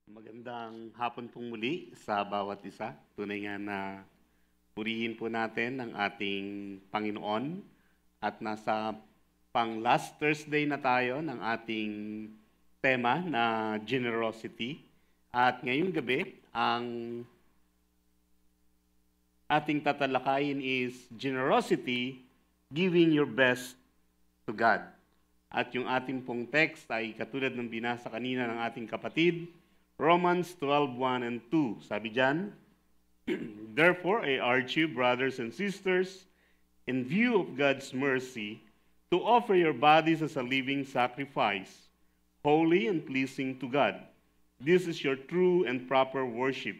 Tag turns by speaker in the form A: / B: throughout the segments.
A: Magandang hapon pong muli sa bawat isa. Tunay nga na purihin po natin ang ating Panginoon at nasa pang last Thursday na tayo ng ating tema na generosity. At ngayong gabi, ang ating tatalakayin is generosity, giving your best to God. At yung ating pong text ay katulad ng binasa kanina ng ating kapatid, Romans 12:1 and 2. Sabi diyan, therefore, I urge you, brothers and sisters, in view of God's mercy, to offer your bodies as a living sacrifice, holy and pleasing to God. This is your true and proper worship.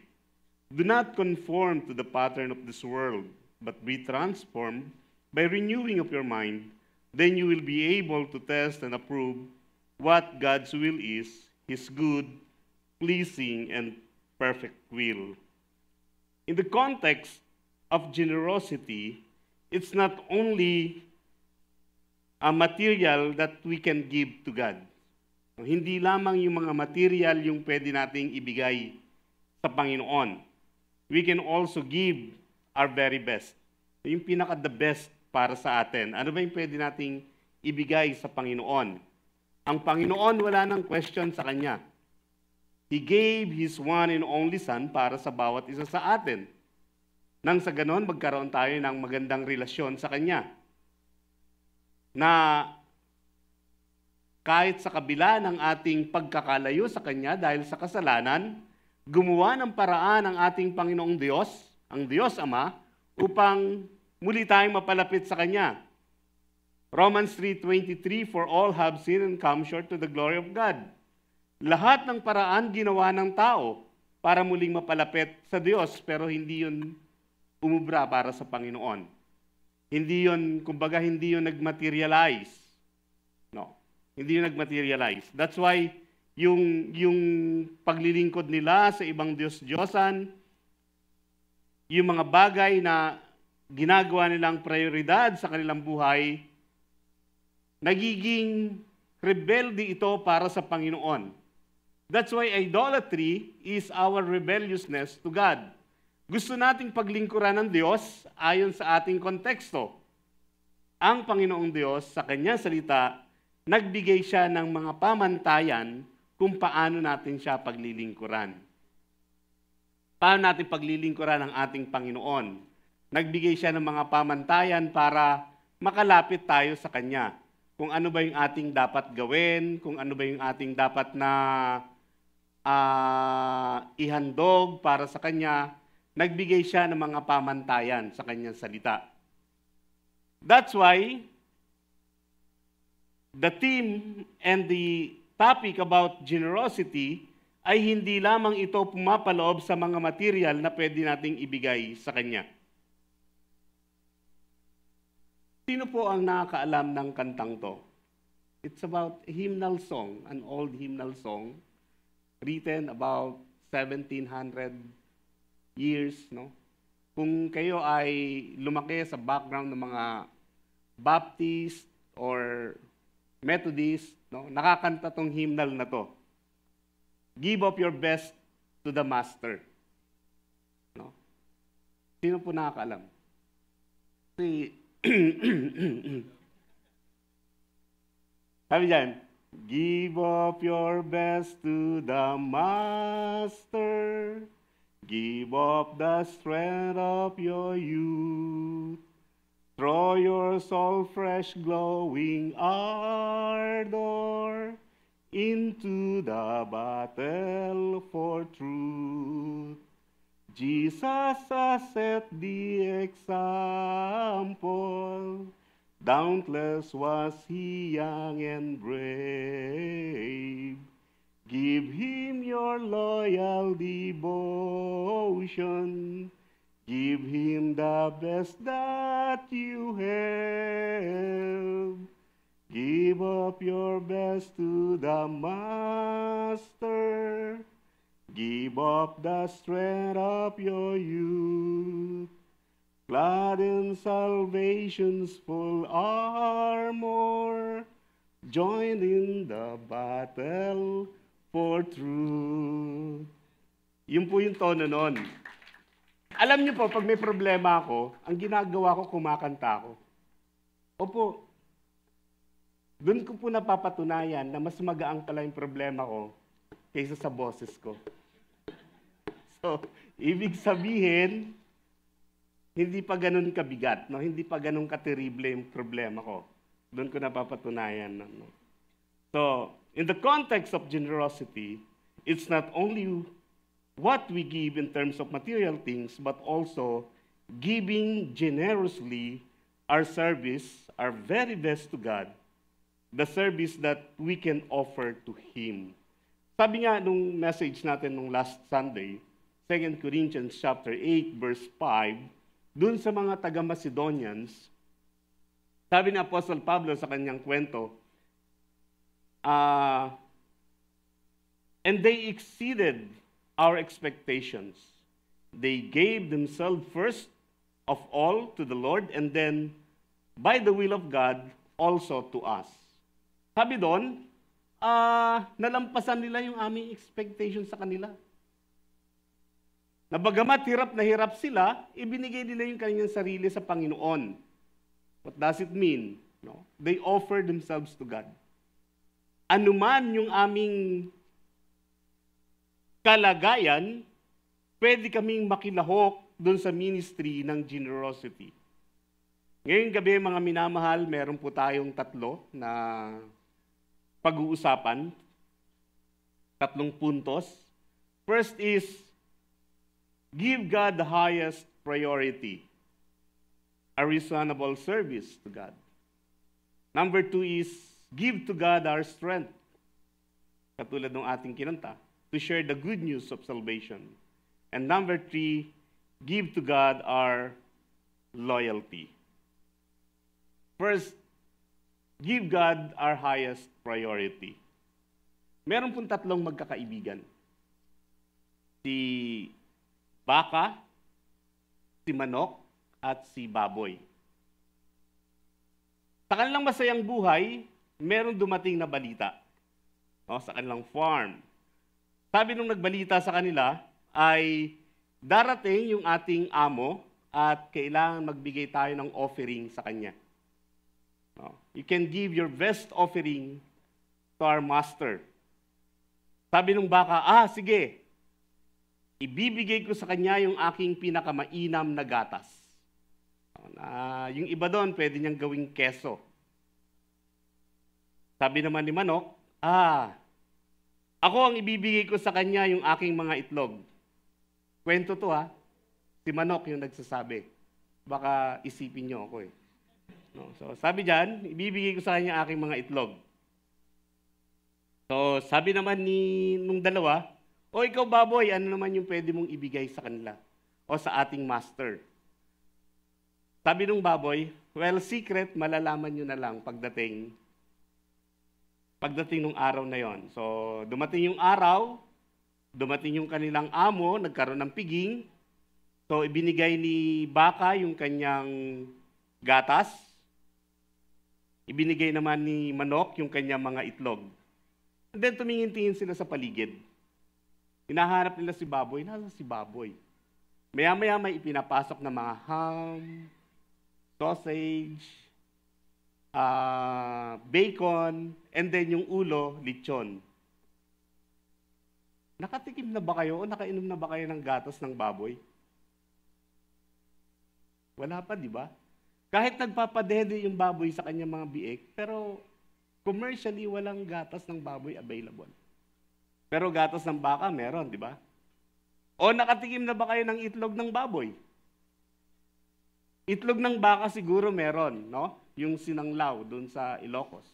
A: Do not conform to the pattern of this world, but be transformed by renewing of your mind. Then you will be able to test and approve what God's will is, His good, pleasing, and perfect will. In the context of generosity, it's not only a material that we can give to God. Hindi lamang yung mga material yung pwede nating ibigay sa Panginoon. We can also give our very best. Yung pinaka-the best para sa atin. Ano ba yung pwede nating ibigay sa Panginoon? Ang Panginoon wala nang question sa Kanya. He gave His one and only Son para sa bawat isa sa atin. Nang sa ganon, magkaroon tayo ng magandang relasyon sa Kanya. Na kahit sa kabila ng ating pagkakalayo sa Kanya dahil sa kasalanan, gumawa ng paraan ang ating Panginoong Diyos, ang Diyos Ama, upang muli tayong mapalapit sa Kanya. Romans 3:23, for all have sinned and come short to the glory of God. Lahat ng paraan ginawa ng tao para muling mapalapit sa Diyos, pero hindi yun umubra para sa Panginoon. Hindi yun, kumbaga, hindi yun nag-materialize. No, hindi yun nag-materialize. That's why yung paglilingkod nila sa ibang Diyos-Diyosan, yung mga bagay na ginagawa nilang prioridad sa kanilang buhay, nagiging rebelde ito para sa Panginoon. That's why idolatry is our rebelliousness to God. Gusto nating paglingkuran ng Diyos ayon sa ating konteksto. Ang Panginoong Diyos sa Kanyang salita, nagbigay siya ng mga pamantayan kung paano natin siya paglilingkuran. Paano natin paglilingkuran ang ating Panginoon? Nagbigay siya ng mga pamantayan para makalapit tayo sa Kanya. Kung ano ba yung ating dapat gawin, kung ano ba yung ating dapat na ihandog para sa Kanya, nagbigay siya ng mga pamantayan sa Kanyang salita. That's why the theme and the topic about generosity ay hindi lamang ito pumapaloob sa mga material na pwede nating ibigay sa Kanya. Sino po ang nakakaalam ng kantang to? It's about a hymnal song, an old hymnal song, written about 1700 years, no? Kung kayo ay lumaki sa background ng mga Baptist or Methodist, no, nakakanta tong hymnal na to. Give up your best to the Master. No? Sino po nakakaalam? Sabi dyan, give up your best to the Master. Give up the strength of your youth. Throw your soul fresh glowing ardor into the battle for truth. Jesus has set the example. Doubtless was he young and brave. Give him your loyal devotion. Give him the best that you have. Give up your best to the Master. Give up the strength of your youth. Clad in salvation's full armor, join in the battle for truth. Yun po yung tono nun. Alam niyo po, pag may problema ako, ang ginagawa ko, kumakanta ako. Opo, doon ko po napapatunayan na mas magaang pala yung problema ko kaysa sa boses ko. So, ibig sabihin, hindi pa ganun kabigat, no? Hindi pa ganun katerible yung problema ko. Doon ko napapatunayan. No? So, in the context of generosity, it's not only what we give in terms of material things, but also giving generously our service, our very best to God, the service that we can offer to Him. Sabi nga nung message natin nung last Sunday, 2 Corinthians chapter 8, verse 5, dun sa mga taga-Macedonians, sabi ni Apostle Pablo sa kanyang kwento, and they exceeded our expectations. They gave themselves first of all to the Lord, and then, by the will of God, also to us. Sabi doon, nalampasan nila yung aming expectation sa kanila. Na bagamat hirap na hirap sila, ibinigay nila yung kanilang sarili sa Panginoon. What does it mean? No? They offer themselves to God. Anuman yung aming kalagayan, pwede kaming makilahok doon sa ministry ng generosity. Ngayong gabi, mga minamahal, meron po tayong 3 na pag-uusapan. 3 puntos. First is, give God the highest priority. A reasonable service to God. Number 2 is, give to God our strength. Katulad ng ating kinanta, to share the good news of salvation. And number 3, give to God our loyalty. First, give God our highest priority. Meron pong 3 magkakaibigan. Si baka, si manok, at si baboy. Sa kanilang masayang buhay, meron dumating na balita, no, sa kanilang farm. Sabi nung nagbalita sa kanila ay darating yung ating amo at kailangan magbigay tayo ng offering sa kanya. No, you can give your best offering to our master. Sabi nung baka, sige, ibibigay ko sa kanya yung aking pinakamainam na gatas. Yung iba doon, pwede niyang gawing keso. Sabi naman ni manok, ako ang ibibigay ko sa kanya yung aking mga itlog. Kwento to si manok yung nagsasabi. Baka isipin niyo ako eh. No, so sabi diyan, ibibigay ko sa kanya aking mga itlog. So sabi naman nung dalawa, ikaw baboy, ano naman yung pwede mong ibigay sa kanila? O sa ating master? Sabi nung baboy, well, secret, malalaman nyo na lang pagdating nung araw na yon. So, dumating yung araw, dumating yung kanilang amo, nagkaroon ng piging. So, ibinigay ni baka yung kanyang gatas. Ibinigay naman ni manok yung kanyang mga itlog. And then, tumingin-tingin sila sa paligid. Hinahanap nila si baboy. Nasa si baboy? Maya-maya may ipinapasok na mga ham, sausage, bacon, and then yung ulo, lechon. Nakatikim na ba kayo o nakainom na ba kayo ng gatas ng baboy? Wala pa, di ba? Kahit nagpapadede yung baboy sa kanyang mga biik, pero commercially walang gatas ng baboy available. Pero gatas ng baka meron, di ba? O nakatikim na ba kayo ng itlog ng baboy? Itlog ng baka siguro meron, no? Yung sinanglaw doon sa Ilocos.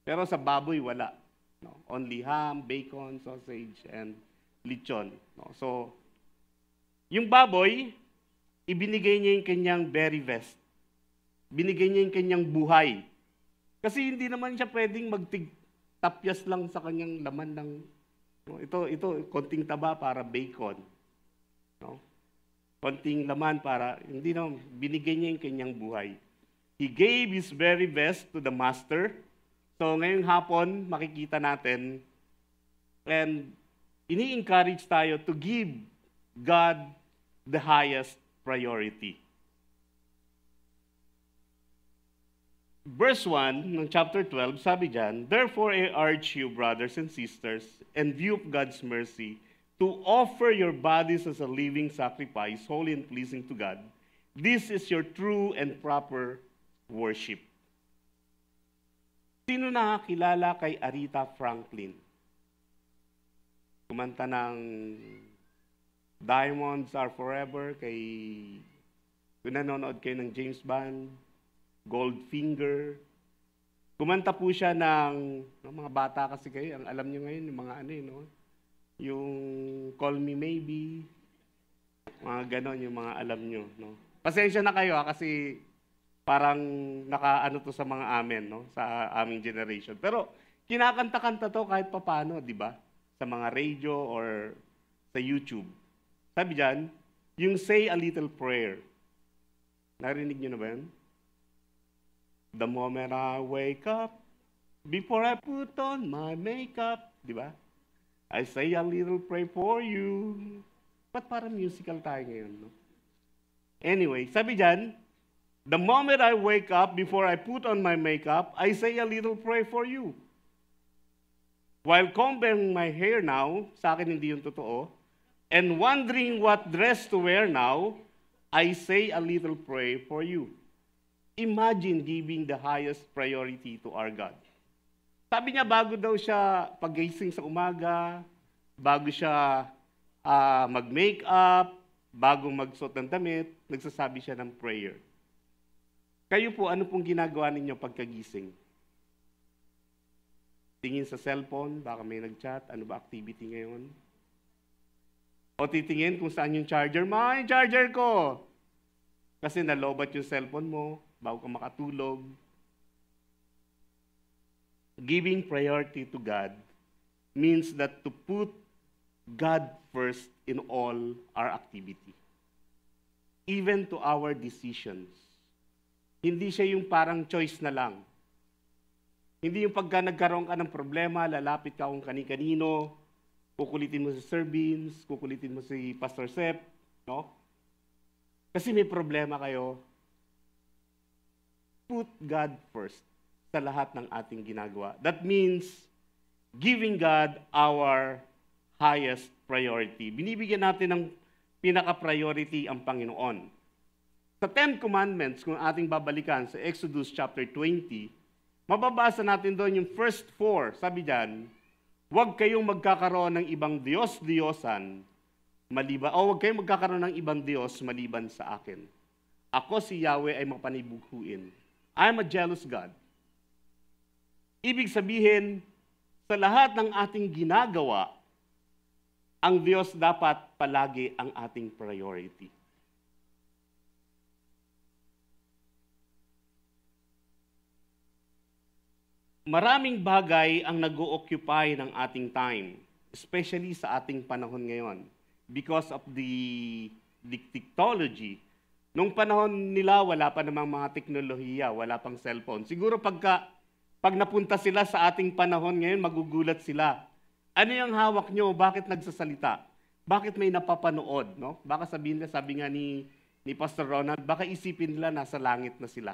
A: Pero sa baboy wala. No? Only ham, bacon, sausage, and lechon. No? So, yung baboy, ibinigay niya yung kanyang very best. Binigay niya yung kanyang buhay. Kasi hindi naman siya pwedeng magtapyas lang sa kanyang laman ng, no? Ito, konting taba para bacon. No? Konting laman para, hindi naman, binigay niya yung kanyang buhay. He gave his very best to the master. So ngayong hapon, makikita natin, and ini-encourage tayo to give God the highest priority. Verse 1 ng chapter 12, sabi dyan, "Therefore I urge you, brothers and sisters, in view of God's mercy, to offer your bodies as a living sacrifice, holy and pleasing to God. This is your true and proper worship." Sino nakakilala kay Aretha Franklin? Kumanta ng Diamonds Are Forever, kung nanonood kayo ng James Bond, Goldfinger. Kumanta po siya ng mga bata kasi kayo, ang alam nyo ngayon, yung mga yung Call Me Maybe, mga ganon, yung mga alam nyo. No? Pasensya na kayo kasi parang nakaano to sa mga amin, no? Sa aming generation. Pero kinakanta-kanta to kahit papano, di ba? Sa mga radio or sa YouTube. Sabi dyan, yung Say a Little Prayer. Narinig nyo na ba yun? The moment I wake up, before I put on my makeup, di ba? I say a little prayer for you. Ba't parang musical tayo ngayon, no? Anyway, sabi dyan, the moment I wake up, before I put on my makeup, I say a little prayer for you. While combing my hair now, sa akin hindi yung totoo, and wondering what dress to wear now, I say a little prayer for you. Imagine giving the highest priority to our God. Sabi niya, bago daw siya paggising sa umaga, bago siya mag-makeup, bago magsuot ng damit, nagsasabi siya ng prayer. Kayo po, ano pong ginagawa ninyo pagkagising? Tingin sa cellphone, baka may nag-chat, ano ba activity ngayon? O titingin kung saan yung charger, yung charger ko! Kasi nalobat yung cellphone mo, bago ka makatulog. Giving priority to God means that to put God first in all our activity. Even to our decisions. Hindi siya yung parang choice na lang. Hindi yung pagka nagkaroon ka ng problema, lalapit ka kung kani-kanino, kukulitin mo si Sir Beans, kukulitin mo si Pastor Sep, no? Kasi may problema kayo. Put God first sa lahat ng ating ginagawa. That means giving God our highest priority. Binibigyan natin ng pinaka-priority ang Panginoon. Sa 10 Commandments, kung ating babalikan sa Exodus chapter 20, mababasa natin doon yung first 4. Sabi diyan, huwag kayong magkakaroon ng ibang Diyos-Diyosan maliban, o huwag kayong magkakaroon ng ibang Diyos maliban sa akin. Ako si Yahweh ay mapanibughuin. I'm a jealous God. Ibig sabihin, sa lahat ng ating ginagawa, ang Diyos dapat palagi ang ating priority. Maraming bagay ang nag-o-occupy ng ating time, especially sa ating panahon ngayon, because of the technology. Nung panahon nila, wala pa namang mga teknolohiya, wala pang cellphone. Siguro pag napunta sila sa ating panahon ngayon, magugulat sila. Ano yung hawak nyo? Bakit nagsasalita? Bakit may napapanood? No? Baka sabihin nila, sabi nga ni Pastor Ronald, baka isipin nila nasa langit na sila.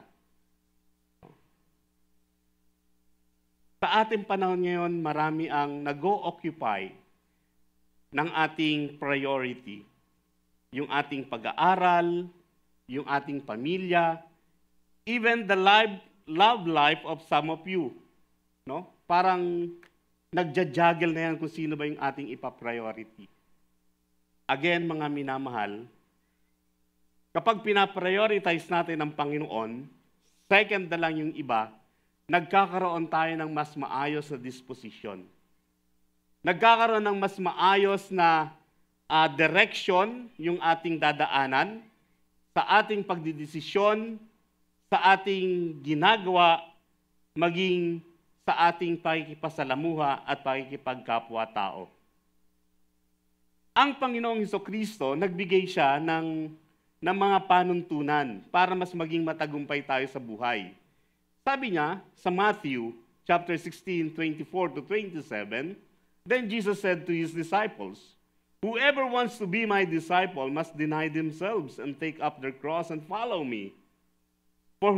A: Sa ating panahon ngayon, marami ang nag-o-occupy ng ating priority. Yung ating pag-aaral, yung ating pamilya, even the love life of some of you. No? Parang nagja-juggle na yan kung sino ba yung ating ipa-priority. Again, mga minamahal, kapag pina-prioritize natin ang Panginoon, second na lang yung iba, nagkakaroon tayo ng mas maayos na disposition. Nagkakaroon ng mas maayos na direction yung ating dadaanan sa ating pagdidesisyon, sa ating ginagawa, maging sa ating pakikipasalamuha at pakikipagkapwa-tao. Ang Panginoong Hesukristo, nagbigay siya ng mga panuntunan para mas maging matagumpay tayo sa buhay. Sabi niya sa Matthew chapter 16, 24 to 27, Then Jesus said to his disciples, "Whoever wants to be my disciple must deny themselves and take up their cross and follow me. For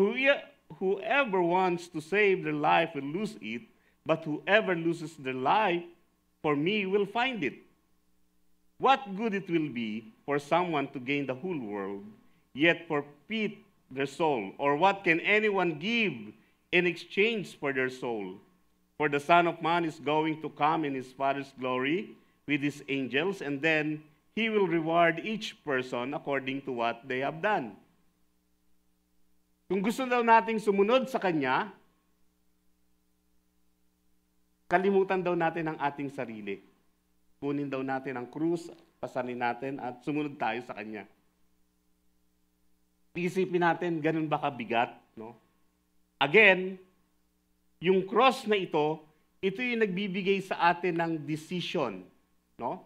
A: whoever wants to save their life will lose it, but whoever loses their life for me will find it. What good it will be for someone to gain the whole world, yet forfeit their soul? Or what can anyone give in exchange for their soul? For the Son of Man is going to come in his Father's glory with his angels, and then he will reward each person according to what they have done." Kung gusto daw nating sumunod sa Kanya, kalimutan daw natin ang ating sarili. Kunin daw natin ang krus, pasanin natin, at sumunod tayo sa Kanya. Isipin natin, ganun ba kabigat? No? Again, yung cross na ito yung nagbibigay sa atin ng decision. No?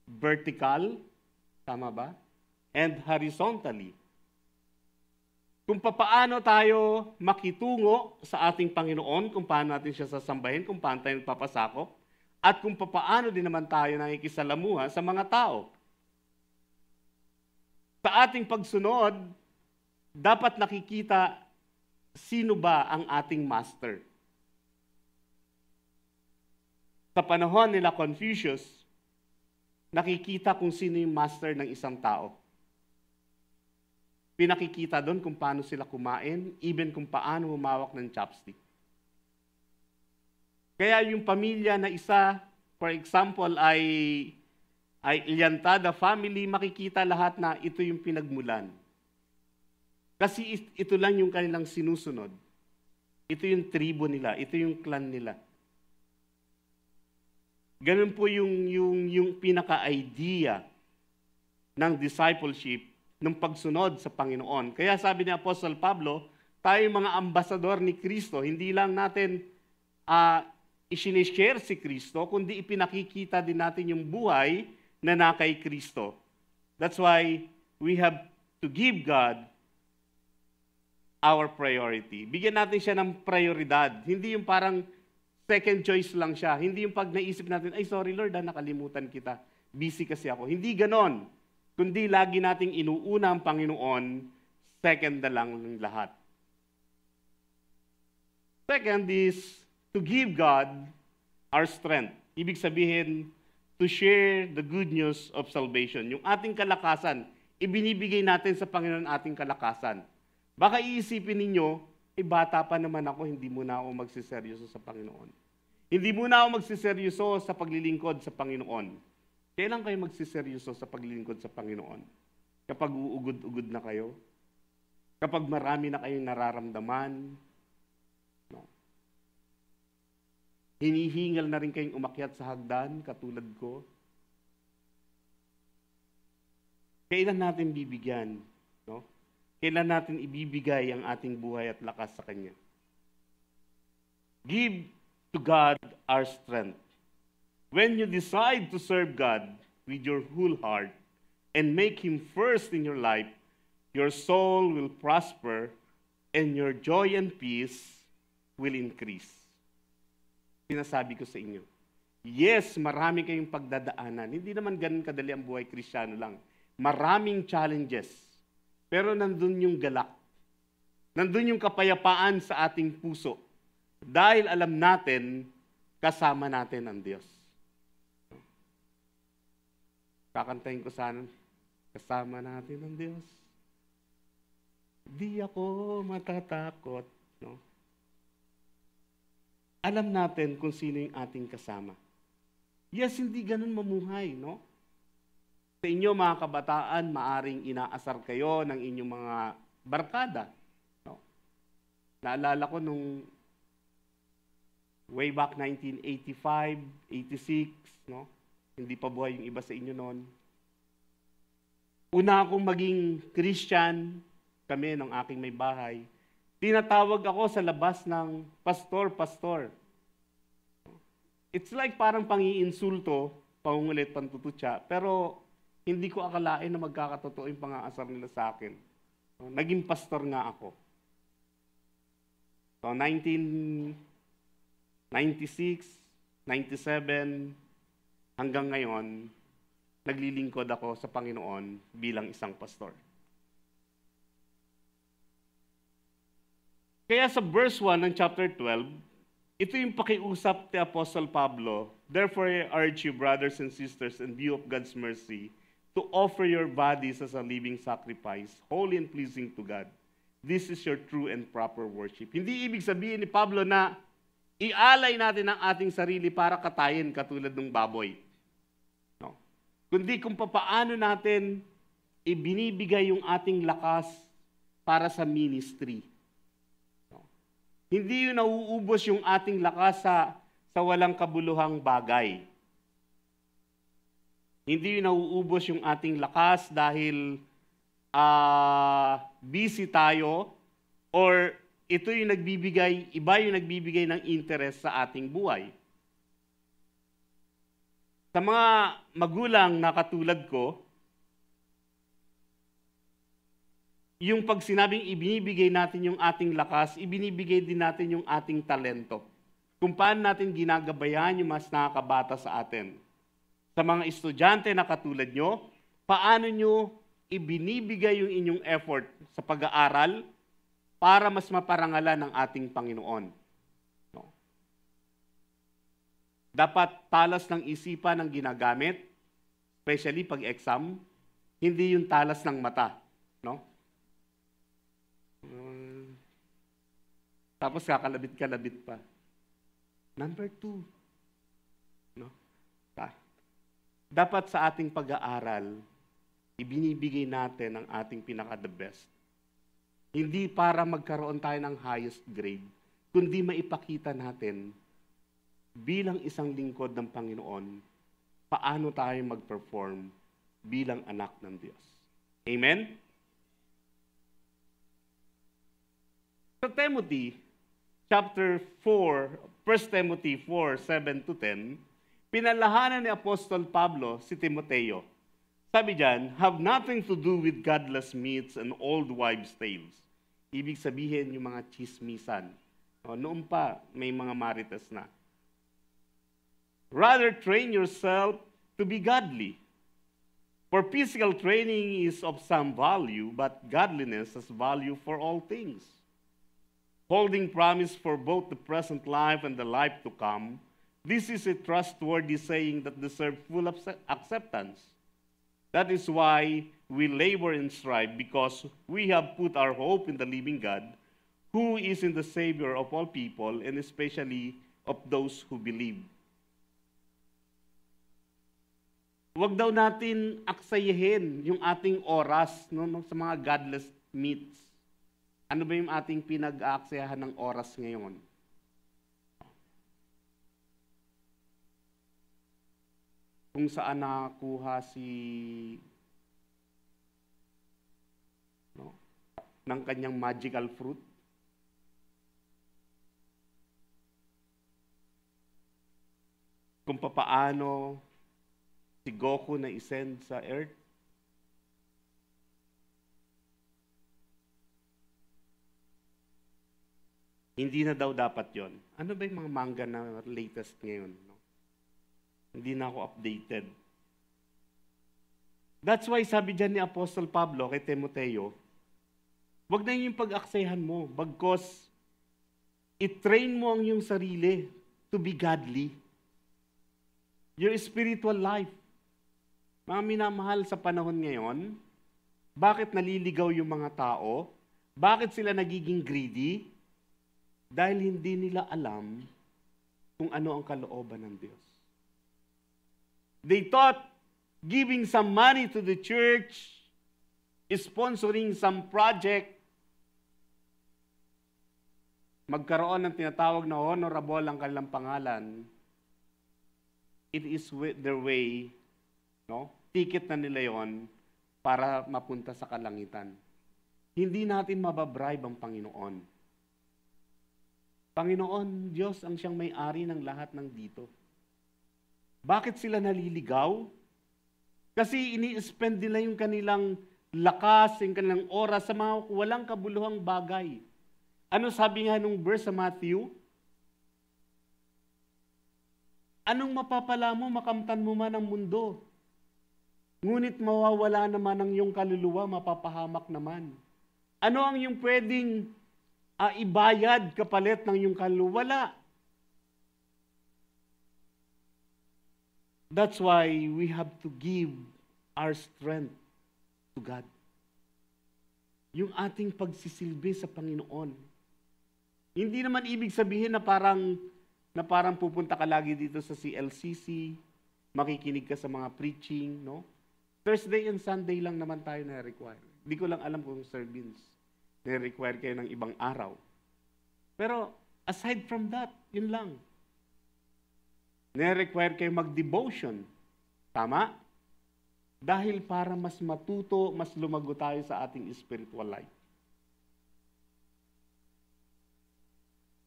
A: Vertical, tama ba? And horizontally. Kung paano tayo makitungo sa ating Panginoon, kung paano natin siya sasambahin, kung paano tayo nagpapasakop, at kung paano din naman tayo nakikisalamuha sa mga tao. Sa ating pagsunod, dapat nakikita sino ba ang ating master. Sa panahon nila Confucius, nakikita kung sino yung master ng isang tao. Pinakikita doon kung paano sila kumain, even kung paano humawak ng chopstick. Kaya yung pamilya na isa, for example, ay Ilyantada family, makikita lahat na ito yung pinagmulan. Kasi ito lang yung kanilang sinusunod. Ito yung tribo nila, ito yung clan nila. Ganun po yung pinaka-idea ng discipleship, ng pagsunod sa Panginoon. Kaya sabi ni Apostle Pablo, tayo mga ambasador ni Kristo, hindi lang natin isinishare si Kristo, kundi ipinakikita din natin yung buhay na nakay Kristo. That's why we have to give God our priority. Bigyan natin siya ng prioridad. Hindi yung parang second choice lang siya. Hindi yung pag naisip natin, ay sorry Lord, nakalimutan kita. Busy kasi ako. Hindi ganon. Kundi lagi nating inuuna ang Panginoon, second na lang ng lahat. Second is to give God our strength. Ibig sabihin, to share the good news of salvation. Yung ating kalakasan, ibinibigay natin sa Panginoon ating kalakasan. Baka iisipin ninyo, bata pa naman ako, hindi muna ako magsiseryoso sa Panginoon. Hindi muna ako magsiseryoso sa paglilingkod sa Panginoon. Kailan kayo magsiseryoso sa paglilingkod sa Panginoon? Kapag uugod-ugod na kayo? Kapag marami na kayong nararamdaman? No? Hinihingal na rin kayong umakyat sa hagdan, katulad ko? Kailan natin bibigyan? No? Kailan natin ibibigay ang ating buhay at lakas sa Kanya? Give to God our strength. When you decide to serve God with your whole heart and make Him first in your life, your soul will prosper and your joy and peace will increase. Sinasabi ko sa inyo, yes, marami kayong pagdadaanan. Hindi naman ganun kadali ang buhay Kristiyano lang. Maraming challenges. Pero nandun yung galak. Nandun yung kapayapaan sa ating puso. Dahil alam natin, kasama natin ang Diyos. Kakantahin ko sana, kasama natin ang Diyos. Di ako matatakot. No? Alam natin kung sino yung ating kasama. Yes, hindi ganun mamuhay, no? Sa inyo, mga kabataan, maaring inaasar kayo ng inyong mga barkada. No? Naalala ko nung way back 1985, 86, no? Hindi pa buhay yung iba sa inyo noon. Una akong maging Christian, kami ng aking may bahay. Tinatawag ako sa labas ng pastor. It's like parang pangiinsulto, pangungulit, pantututya, pero hindi ko akalain na magkakatotoo yung pang-aasar nila sa akin. Naging pastor nga ako. So, 96, 97, hanggang ngayon, naglilingkod ako sa Panginoon bilang isang pastor. Kaya sa verse 1 ng chapter 12, ito yung pakiusap ni Apostle Pablo. Therefore, I urge you, brothers and sisters, in view of God's mercy, to offer your bodies as a living sacrifice, holy and pleasing to God. This is your true and proper worship. Hindi ibig sabihin ni Pablo na ialay natin ang ating sarili para katayin katulad ng baboy. No. Kundi kung papaano natin ibinibigay yung ating lakas para sa ministry. No. Hindi yun nauubos yung ating lakas sa walang kabuluhang bagay. Hindi yun nauubos yung ating lakas dahil busy tayo or ito yung nagbibigay, iba yung nagbibigay ng interest sa ating buhay. Sa mga magulang na katulad ko, yung pag sinabing ibinibigay natin yung ating lakas, ibinibigay din natin yung ating talento. Kung paano natin ginagabayan yung mas nakakabata sa atin. Sa mga estudyante na katulad nyo, paano nyo ibinibigay yung inyong effort sa pag-aaral para mas maparangalan ng ating Panginoon. No? Dapat talas ng isipan ang ginagamit, especially pag-exam, hindi yung talas ng mata. No? Tapos kakalabit-kalabit pa. Number 2. No? Dapat sa ating pag-aaral, ibinibigay natin ang ating pinaka-the best. Hindi para magkaroon tayo ng highest grade, kundi maipakita natin bilang isang lingkod ng Panginoon, paano tayo mag-perform bilang anak ng Diyos. Amen? Sa Timothy, chapter 4, 1 Timothy 4, 7-10, pinalahanan ni Apostol Pablo si Timoteo. Sabi diyan, have nothing to do with godless myths and old wives' tales. Ibig sabihin yung mga chismisan. Noon pa, may mga marites na. Rather, train yourself to be godly. For physical training is of some value, but godliness has value for all things. Holding promise for both the present life and the life to come, this is a trustworthy saying that deserves full acceptance. That is why we labor and strive, because we have put our hope in the living God, who is in the Savior of all people, and especially of those who believe. Huwag daw natin aksayahin yung ating oras sa mga godless myths. Ano ba yung ating pinag-aaksayahan ng oras ngayon? Kung saan nakakuha ng kanyang magical fruit. Kung papaano si Goku na isend sa Earth. Hindi na daw dapat yon. Ano ba yung mga manga na latest ngayon? Hindi na ako updated. That's why sabi dyan ni Apostle Pablo kay Timoteo, wag na yung pag-aksayahan mo, bagkos i-train mo ang iyong sarili to be godly. Your spiritual life. Mga minamahal sa panahon ngayon, bakit naliligaw yung mga tao? Bakit sila nagiging greedy? Dahil hindi nila alam kung ano ang kalooban ng Diyos. They thought giving some money to the church, sponsoring some project, magkaroon ng tinatawag na honorable ang kanilang pangalan, it is their way, ticket na nila yon para mapunta sa kalangitan. Hindi natin mababribe ang Panginoon. Panginoon, Diyos ang siyang may-ari ng lahat ng dito. Bakit sila naliligaw? Kasi ini-spend nila yung kanilang lakas, yung kanilang oras sa mga walang kabuluhang bagay. Ano sabi nga nung verse sa Matthew? Anong mapapala mo, makamtan mo man ang mundo? Ngunit mawawala naman ang iyong kaluluwa, mapapahamak naman. Ano ang iyong pwedeng ibayad kapalit ng iyong kaluluwa? Wala. That's why we have to give our strength to God. Yung ating pagsisilbi sa Panginoon. Hindi naman ibig sabihin na parang pupunta ka lagi dito sa CLCC, makikinig ka sa mga preaching, no? Thursday and Sunday lang naman tayo na-require. Hindi ko lang alam kung Sir Vince, na-require kayo ng ibang araw. Pero aside from that, yun lang. Na-require kayo mag-devotion. Tama? Dahil para mas matuto, mas lumago tayo sa ating spiritual life.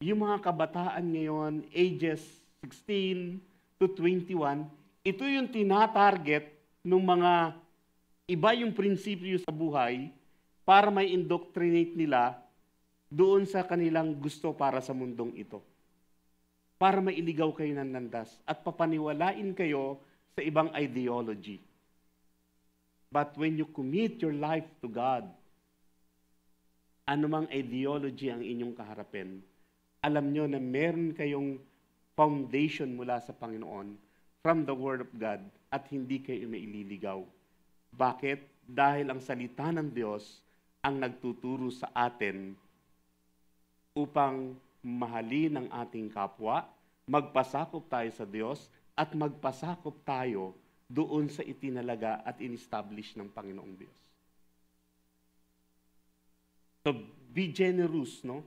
A: Yung mga kabataan ngayon, ages 16 to 21, ito yung tinatarget ng mga iba yung prinsipyo sa buhay para may indoctrinate nila doon sa kanilang gusto para sa mundong ito. Para mailigaw kayo ng landas at papaniwalain kayo sa ibang ideology. But when you commit your life to God, anumang ideology ang inyong kaharapin, alam nyo na meron kayong foundation mula sa Panginoon from the Word of God at hindi kayo maililigaw. Bakit? Dahil ang salita ng Diyos ang nagtuturo sa atin upang mahalin ang ating kapwa, magpasakop tayo sa Diyos, at magpasakop tayo doon sa itinalaga at in-establish ng Panginoong Diyos. So, be generous, no?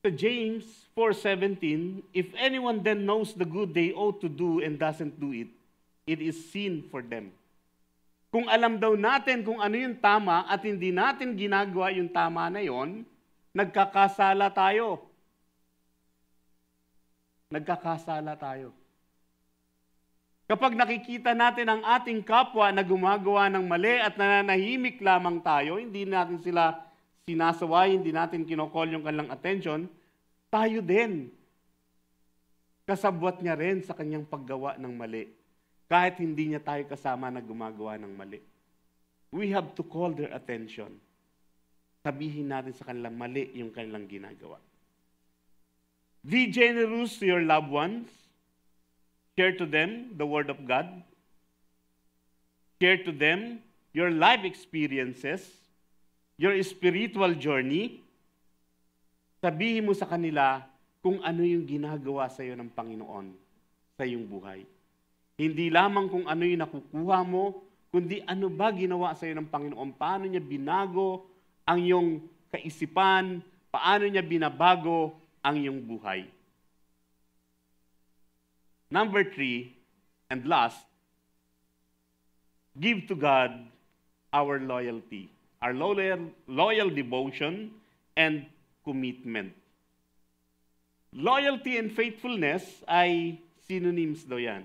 A: So James 4:17, if anyone then knows the good they ought to do and doesn't do it, it is sin for them. Kung alam daw natin kung ano yung tama at hindi natin ginagawa yung tama na yon, nagkakasala tayo. Nagkakasala tayo. Kapag nakikita natin ang ating kapwa na gumagawa ng mali at nananahimik lamang tayo, hindi natin sila sinasaway, hindi natin kinokol yung kanilang attention, tayo din. Kasabwat niya rin sa kanyang paggawa ng mali. Kahit hindi niya tayo kasama na gumagawa ng mali. We have to call their attention. Sabihin natin sa kanilang mali yung kanilang ginagawa. Be generous to your loved ones. Share to them the Word of God. Share to them your life experiences, your spiritual journey. Sabihin mo sa kanila kung ano yung ginagawa sa iyo ng Panginoon sa iyong buhay. Hindi lamang kung ano yung nakukuha mo, kundi ano ba ginawa sa iyo ng Panginoon. Paano niya binago ang iyong kaisipan, paano niya binabago ang iyong buhay. Number 3, and last, give to God our loyalty, our loyal devotion and commitment. Loyalty and faithfulness ay synonyms daw yan.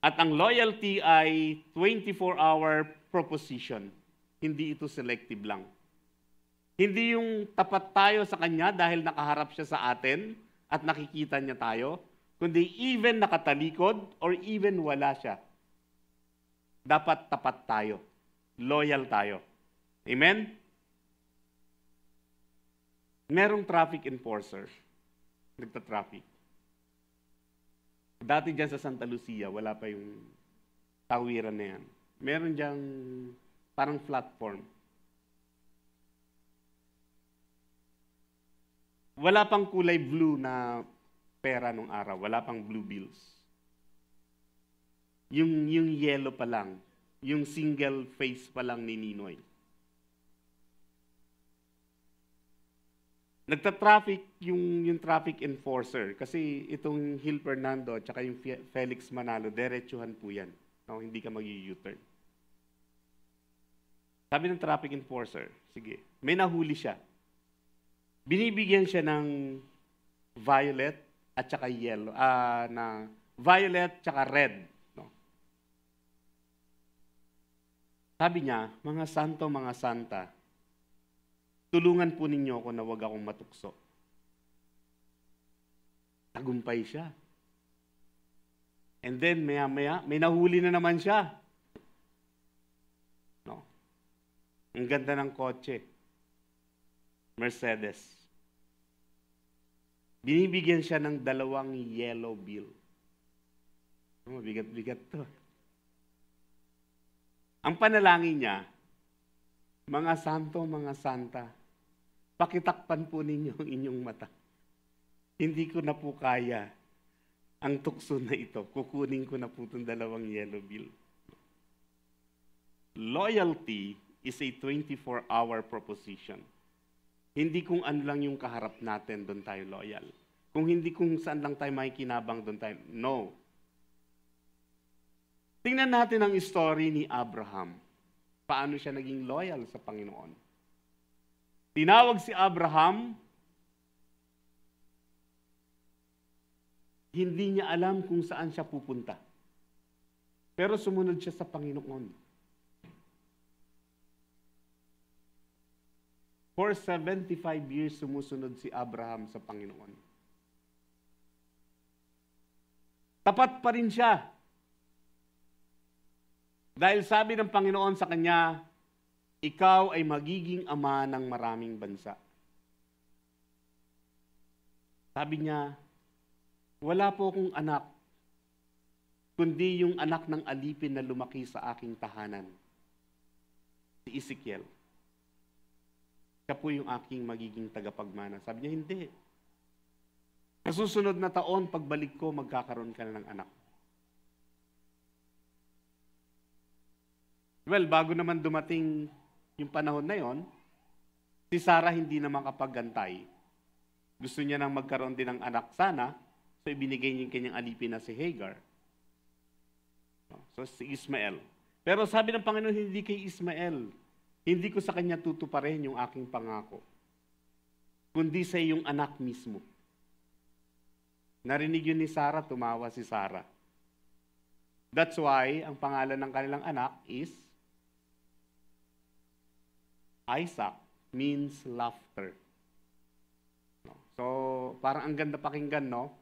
A: At ang loyalty ay 24-hour proposition. Hindi ito selective lang. Hindi yung tapat tayo sa Kanya dahil nakaharap siya sa atin at nakikita niya tayo, kundi even nakatalikod or even wala siya. Dapat tapat tayo. Loyal tayo. Amen? Merong traffic enforcer. Nagta-traffic. Dati dyan sa Santa Lucia, wala pa yung tawiran na yan. Meron dyang parang platform. Wala pang kulay blue na pera nung araw. Wala pang blue bills. Yung yellow pa lang. Yung single face pa lang ni Ninoy. Nagta-traffic yung traffic enforcer kasi itong Hill Fernando at saka yung Felix Manalo, diretsuhan po yan. No, hindi ka mag-u-turn. Sabi ng traffic enforcer, sige, may nahuli siya. Binibigyan siya ng violet at saka yellow, na violet at saka red. No? Sabi niya, mga santo, mga santa, tulungan po ninyo ako na wag akong matukso. nagtagumpay siya. And then, maya-maya, may nahuli na naman siya. No? Ang ganda ng kotse. Mercedes. Binibigyan siya ng 2 yellow bill. Bigat-bigat to. Ang panalangin niya, mga santo, mga santa, pakitakpan po ninyo ang inyong mata. Hindi ko na po kaya ang tukso na ito. Kukunin ko na po itong 2 yellow bill. Loyalty is a 24-hour proposition. Hindi kung ano lang yung kaharap natin, doon tayo loyal. Kung hindi kung saan lang tayo makikinabang, doon tayo. No. Tingnan natin ang story ni Abraham. Paano siya naging loyal sa Panginoon. Tinawag si Abraham, hindi niya alam kung saan siya pupunta. Pero sumunod siya sa Panginoon. For 75 years, sumusunod si Abraham sa Panginoon. Tapat pa rin siya. Dahil sabi ng Panginoon sa kanya, ikaw ay magiging ama ng maraming bansa. Sabi niya, wala po akong anak, kundi yung anak ng alipin na lumaki sa aking tahanan. Si Ezekiel. Siya po yung aking magiging tagapagmana. Sabi niya, hindi. Sa susunod na taon, pagbalik ko, magkakaroon ka na ng anak. Well, bago naman dumating yung panahon na yon, si Sarah hindi na makapagantay. Gusto niya nang magkaroon din ng anak sana, so ibinigay niya yung kanyang alipin na si Hagar. So si Ismael. Pero sabi ng Panginoon, hindi kay Ismael. Hindi ko sa kanya tutuparin yung aking pangako. Kundi sa iyong anak mismo. Narinig yun ni Sarah, tumawa si Sarah. That's why, ang pangalan ng kanilang anak is Isaac, means laughter. So, parang ang ganda pakinggan, no?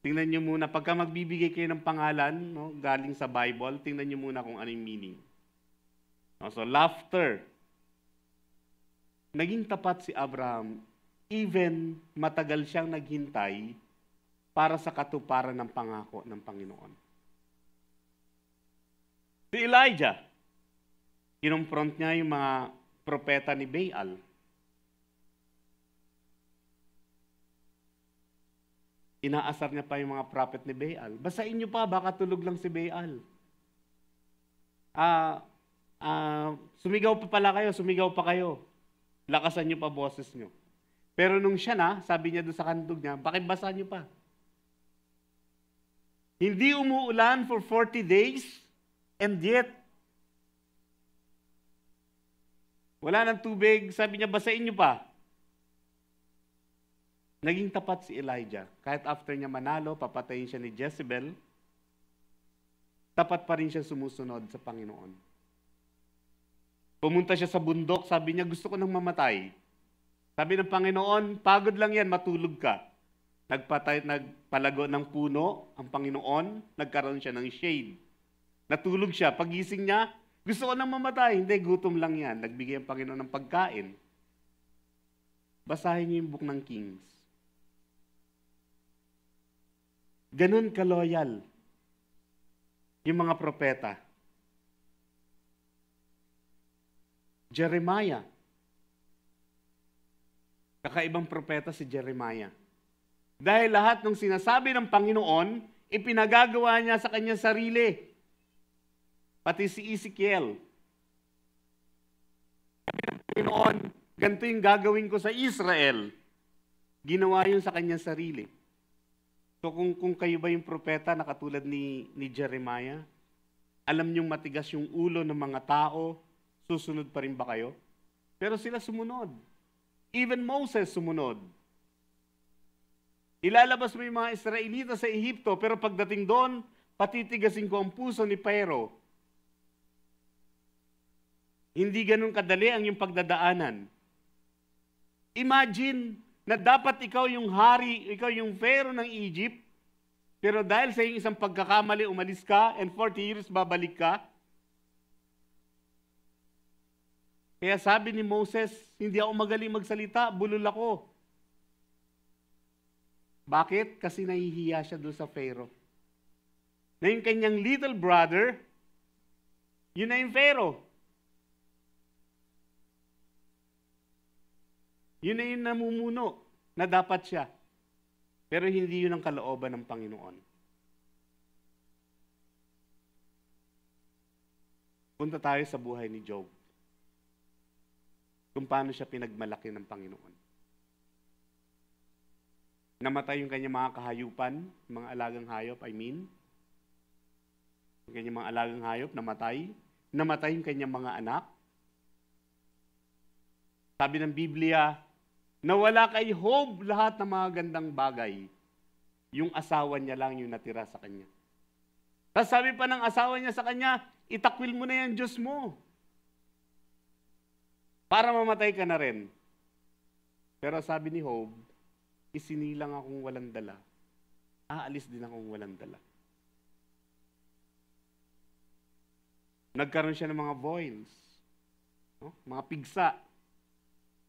A: Tingnan nyo muna, pagka magbibigay kayo ng pangalan, no, galing sa Bible, tingnan nyo muna kung ano yung meaning. No, so, laughter. Naging tapat si Abraham, even matagal siyang naghintay para sa katuparan ng pangako ng Panginoon. Si Elijah, kinumpront niya yung mga propeta ni Baal. Inaasar niya pa yung mga prophet ni Baal. Basahin niyo pa, baka tulog lang si Baal. Sumigaw pa pala kayo, sumigaw pa kayo. Lakasan niyo pa boses niyo. Pero nung siya na, sabi niya doon sa kandog niya, bakibasa niyo pa. Hindi umuulan for 40 days, and yet, wala ng tubig, sabi niya, basahin niyo pa. Naging tapat si Elijah. Kahit after niya manalo, papatayin siya ni Jezebel, tapat pa rin siya sumusunod sa Panginoon. Pumunta siya sa bundok, sabi niya, gusto ko nang mamatay. Sabi ng Panginoon, pagod lang yan, matulog ka. Nagpalago ng puno ang Panginoon, nagkaroon siya ng shade. Natulog siya, pagising niya, gusto ko nang mamatay. Hindi, gutom lang yan. Nagbigay ang Panginoon ng pagkain. Basahin niyo yung book ng Kings. Ganun ka-loyal yung mga propeta. Jeremiah. Kakaibang propeta si Jeremiah. Dahil lahat ng sinasabi ng Panginoon, ipinagagawa niya sa kanyang sarili. Pati si Ezekiel. Sabi ng Panginoon, ganito yung gagawin ko sa Israel. Ginawa yun sa kanyang sarili. So kung kayo ba yung propeta na katulad ni Jeremiah, alam niyong matigas yung ulo ng mga tao, susunod pa rin ba kayo? Pero sila sumunod. Even Moses sumunod. Ilalabas mo yung mga Israelita sa Ehipto, pero pagdating doon, patitigasin ko ang puso ni Pharaoh. Hindi ganun kadali ang yung pagdadaanan. Imagine, na dapat ikaw yung hari, ikaw yung Pharaoh ng Egypt, pero dahil sa iyong isang pagkakamali, umalis ka, and 40 years babalik ka. Kaya sabi ni Moses, hindi ako magaling magsalita, bulol ako. Bakit? Kasi nahihiya siya doon sa Pharaoh. Na yung kanyang little brother, yun na yung Pharaoh. Yun na yung namumuno na dapat siya. Pero hindi yun ang kalooban ng Panginoon. Punta tayo sa buhay ni Job. Kung paano siya pinagmalaki ng Panginoon. Namatay yung kanyang mga kahayupan, mga alagang hayop, yung kanyang mga alagang hayop, namatay. Namatay yung kanyang mga anak. Sabi ng Biblia, nawala kay Job lahat ng mga gandang bagay. Yung asawa niya lang yung natira sa kanya. Tapos sabi pa ng asawa niya sa kanya, itakwil mo na yan Diyos mo. Para mamatay ka na rin. Pero sabi ni Job, isinilang akong walang dala. Aalis din akong walang dala. Nagkaroon siya ng mga boils. No? Mga pigsa.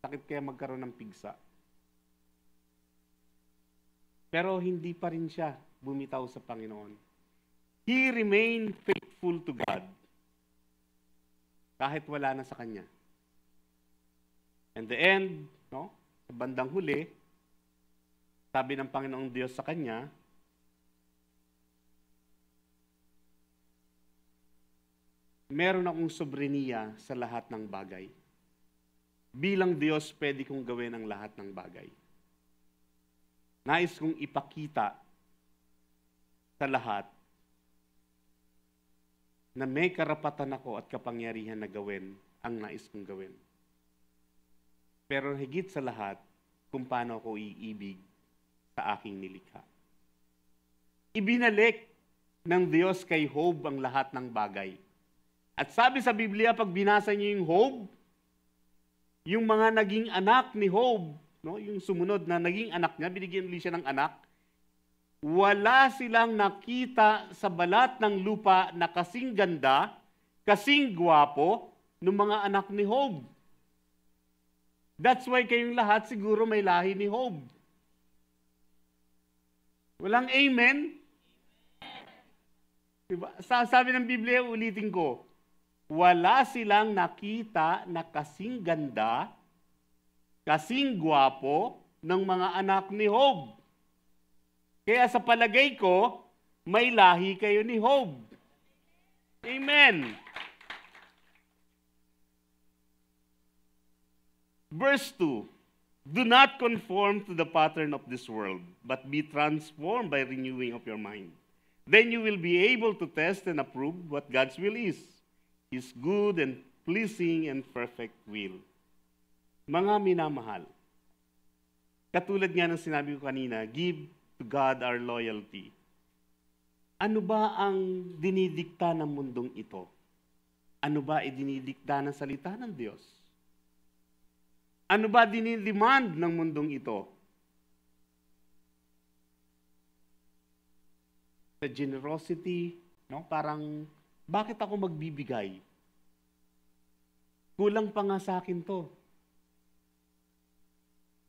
A: Sakit kaya magkaroon ng pigsa. Pero hindi pa rin siya bumitaw sa Panginoon. He remained faithful to God. Kahit wala na sa kanya. And the end, no? Sa bandang huli, sabi ng Panginoong Diyos sa kanya, meron akong soberenya sa lahat ng bagay. Bilang Diyos, pwede kong gawin ang lahat ng bagay. Nais kong ipakita sa lahat na may karapatan ako at kapangyarihan na gawin ang nais kong gawin. Pero higit sa lahat, kung paano ako iibig sa aking nilikha. Ibinalik ng Diyos kay Job ang lahat ng bagay. At sabi sa Biblia, pag binasa niyo yung Job, yung mga naging anak ni Job, no, yung sumunod na naging anak niya, binigyan ulit siya ng anak, wala silang nakita sa balat ng lupa na kasing ganda, kasing gwapo ng mga anak ni Job. That's why kayong lahat siguro may lahi ni Job. Walang amen? Diba? Sabi ng Biblia, ulitin ko, wala silang nakita na kasing ganda, kasing gwapo ng mga anak ni Job. Kaya sa palagay ko, may lahi kayo ni Job. Amen. Verse 2, do not conform to the pattern of this world, but be transformed by renewing of your mind. Then you will be able to test and approve what God's will is, His good and pleasing and perfect will. Mga minamahal, katulad nga ng sinabi ko kanina, give to God our loyalty. Ano ba ang dinidikta ng mundong ito? Ano ba idinidikta ng salita ng Diyos? Ano ba dinidemand ng mundong ito? Sa generosity, no? Parang, bakit ako magbibigay? Kulang pa nga sa akin to.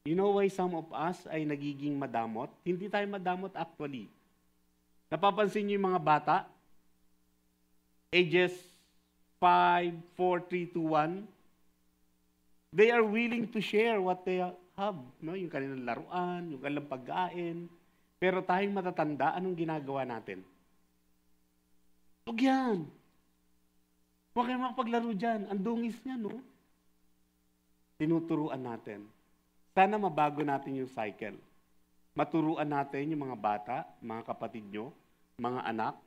A: You know why some of us ay nagiging madamot? Hindi tayo madamot actually. Napapansin niyo yung mga bata? Ages 5, 4, 3, 2, 1. They are willing to share what they have. No? Yung kanilang laruan, yung kanilang pagkain. Pero tayong matatanda, anong ginagawa natin? Huwag yan. Huwag kayo makapaglaro dyan. Ang dungis niya, no? Tinuturuan natin. Sana mabago natin yung cycle. Maturuan natin yung mga bata, mga kapatid nyo, mga anak,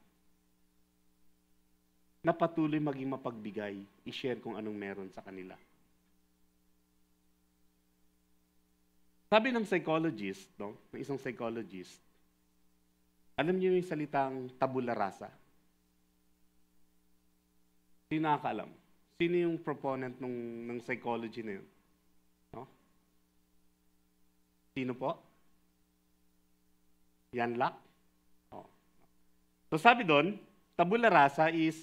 A: na patuloy maging mapagbigay, i-share kung anong meron sa kanila. Sabi ng psychologist, no, ng isang psychologist, alam niyo yung salitang tabula rasa? Sino nakakaalam? Sino yung proponent ng psychology na yun? No? Sino po? Yan Lak? Oh. So sabi doon, tabula rasa is,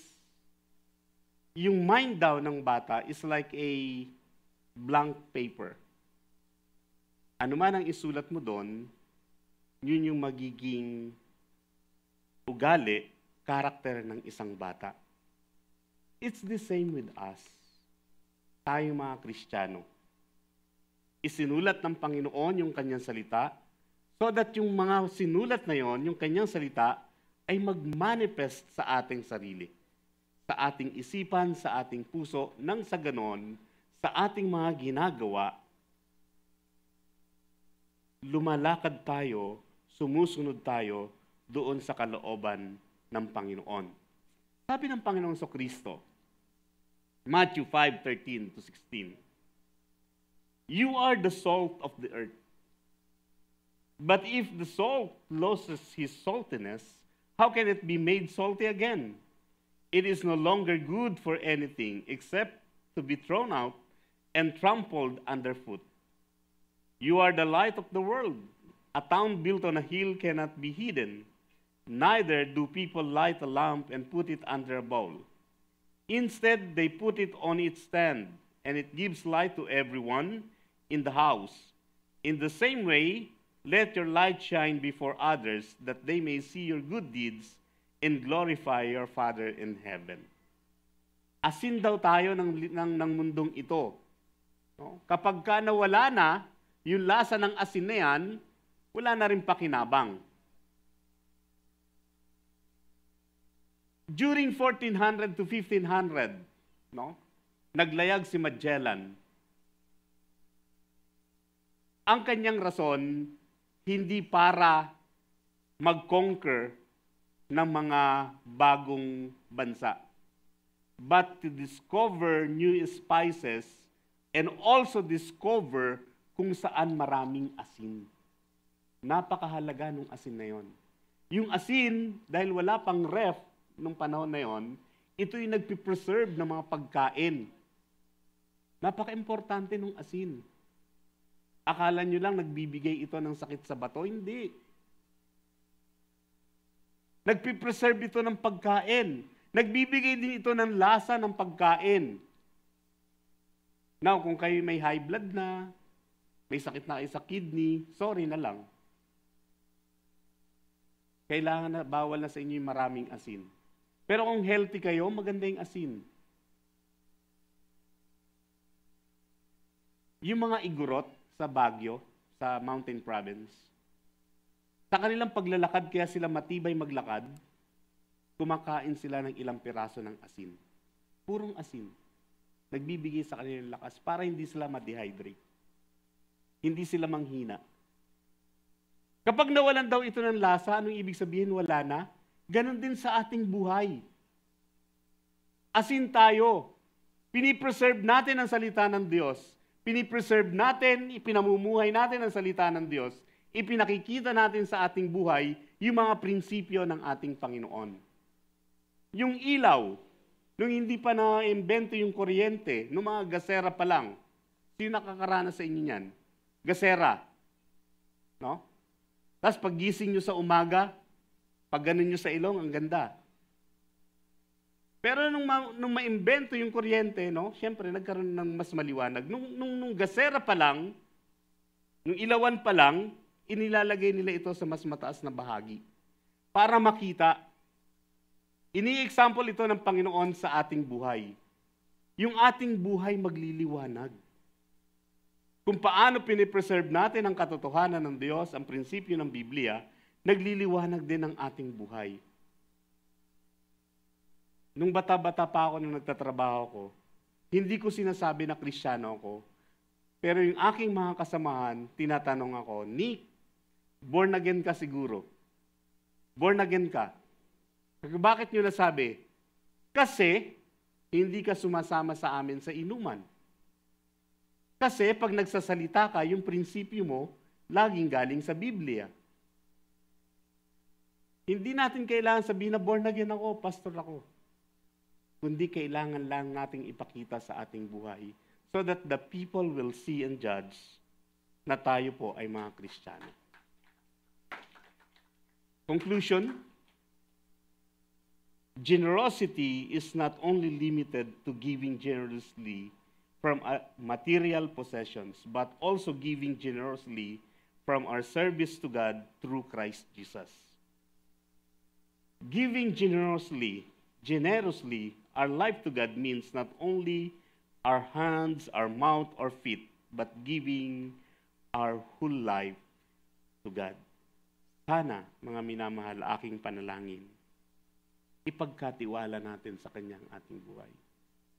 A: yung mind daw ng bata is like a blank paper. Ano man ang isulat mo doon, yun yung magiging ugali, karakter ng isang bata. It's the same with us. Tayo mga Kristiyano. Isinulat ng Panginoon yung kanyang salita so that yung mga sinulat na yon, yung kanyang salita, ay mag-manifest sa ating sarili, sa ating isipan, sa ating puso, nang sa ganon, sa ating mga ginagawa, lumalakad tayo, sumusunod tayo doon sa kalooban ng Panginoon. Sabi ng Panginoon sa Kristo, Matthew 5:13-16, "You are the salt of the earth. But if the salt loses his saltiness, how can it be made salty again? It is no longer good for anything except to be thrown out and trampled underfoot. You are the light of the world. A town built on a hill cannot be hidden. Neither do people light a lamp and put it under a bowl. Instead, they put it on its stand, and it gives light to everyone in the house. In the same way, let your light shine before others, that they may see your good deeds and glorify your Father in heaven." Asin daw tayo ng mundong ito. No? Kapag ka nawala na, yung lasa ng asin na yan, wala na rin pakinabang. During 1400 to 1500, no? Naglayag si Magellan. Ang kanyang rason, hindi para mag-conquer ng mga bagong bansa, but to discover new spices and also discover kung saan maraming asin. Napakahalaga nung asin na yon. Yung asin, dahil wala pang ref nung panahon na yon, ito yung nagpipreserve ng mga pagkain. Napaka-importante nung asin. Akala nyo lang nagbibigay ito ng sakit sa bato? Hindi. Nagpipreserve ito ng pagkain. Nagbibigay din ito ng lasa ng pagkain. Now, kung kayo may high blood na, may sakit na kayo sa kidney, sorry na lang. Kailangan na, bawal na sa inyo yung maraming asin. Pero kung healthy kayo, maganda yung asin. Yung mga igorot sa Baguio, sa Mountain Province, sa kanilang paglalakad, kaya sila matibay maglakad, kumakain sila ng ilang piraso ng asin. Purong asin. Nagbibigay sa kanilang lakas para hindi sila ma-dehydrate. Hindi sila manghina. Kapag nawalan daw ito ng lasa, anong ibig sabihin? Wala na. Ganon din sa ating buhay. Asin tayo. Pinipreserve natin ang salita ng Diyos. Pinipreserve natin, ipinamumuhay natin ang salita ng Diyos. Ipinakikita natin sa ating buhay yung mga prinsipyo ng ating Panginoon. Yung ilaw, nung hindi pa na-imbento yung kuryente, nung mga gasera pa lang, sino nakakaranas sa inyo niyan? Gasera. No? Tapos pag gising nyo sa umaga, pag ganun nyo sa ilong, ang ganda. Pero nung ma-imbento yung kuryente, no, syempre nagkaroon ng mas maliwanag. Nung gasera pa lang, nung ilawan pa lang, inilalagay nila ito sa mas mataas na bahagi para makita. Ini-example ito ng Panginoon sa ating buhay. Yung ating buhay magliliwanag. Kung paano pinipreserve natin ang katotohanan ng Diyos, ang prinsipyo ng Biblia, nagliliwanag din ang ating buhay. Nung bata-bata pa ako nung nagtatrabaho ko, hindi ko sinasabi na Kristiyano ako, pero yung aking mga kasamahan, tinatanong ako, "Nick, born again ka siguro? Born again ka?" Bakit nyo nasabi? Kasi, hindi ka sumasama sa amin sa inuman. Kasi, pag nagsasalita ka, yung prinsipyo mo, laging galing sa Biblia. Hindi natin kailangan sabihin na born again ako, pastor ako. Kundi kailangan lang nating ipakita sa ating buhay so that the people will see and judge na tayo po ay mga Kristiyano. Conclusion, generosity is not only limited to giving generously from material possessions, but also giving generously from our service to God through Christ Jesus. Giving generously our life to God means not only our hands, our mouth, or feet, but giving our whole life to God. Sana, mga minamahal, aking panalangin, ipagkatiwala natin sa Kanyang ating buhay.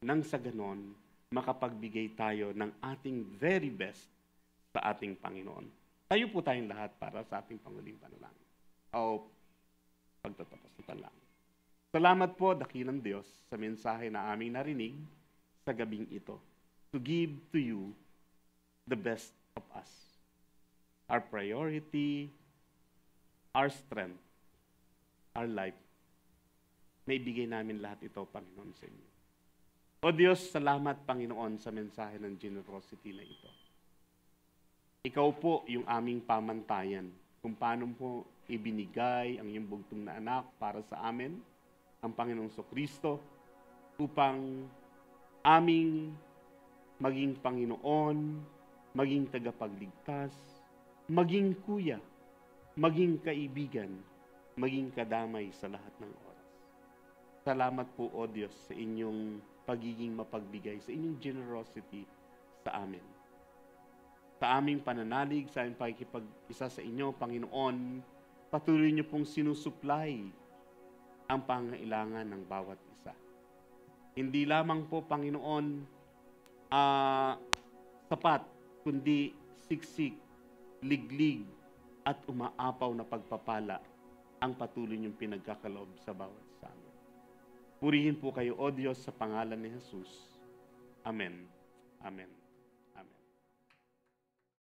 A: Nang sa ganon, makapagbigay tayo ng ating very best sa ating Panginoon. Tayo po tayong lahat para sa ating panguling panalangin. O pagtatapos ng panalangin. Salamat po, dakilang Diyos, sa mensahe na aming narinig sa gabing ito. To give to you the best of us. Our priority, our strength, our life. May bigay namin lahat ito, Panginoon, sa inyo. O Diyos, salamat, Panginoon, sa mensahe ng generosity na ito. Ikaw po yung aming pamantayan kung paano po ibinigay ang iyong bugtong na anak para sa amin, ang Panginoong Kristo, upang aming maging Panginoon, maging tagapagligtas, maging kuya, maging kaibigan, maging kadamay sa lahat ng oras. Salamat po, O Diyos, sa inyong pagiging mapagbigay, sa inyong generosity sa amin. Sa aming pananalig, sa aming pakikipag-isa sa inyo, Panginoon, patuloy niyo pong sinusupply ang pangailangan ng bawat isa. Hindi lamang po, Panginoon, sapat, kundi siksik, liglig, at umaapaw na pagpapala ang patuloy niyong pinagkakaloob sa bawat isa amin. Purihin po kayo, O Diyos, sa pangalan ni Jesus. Amen. Amen.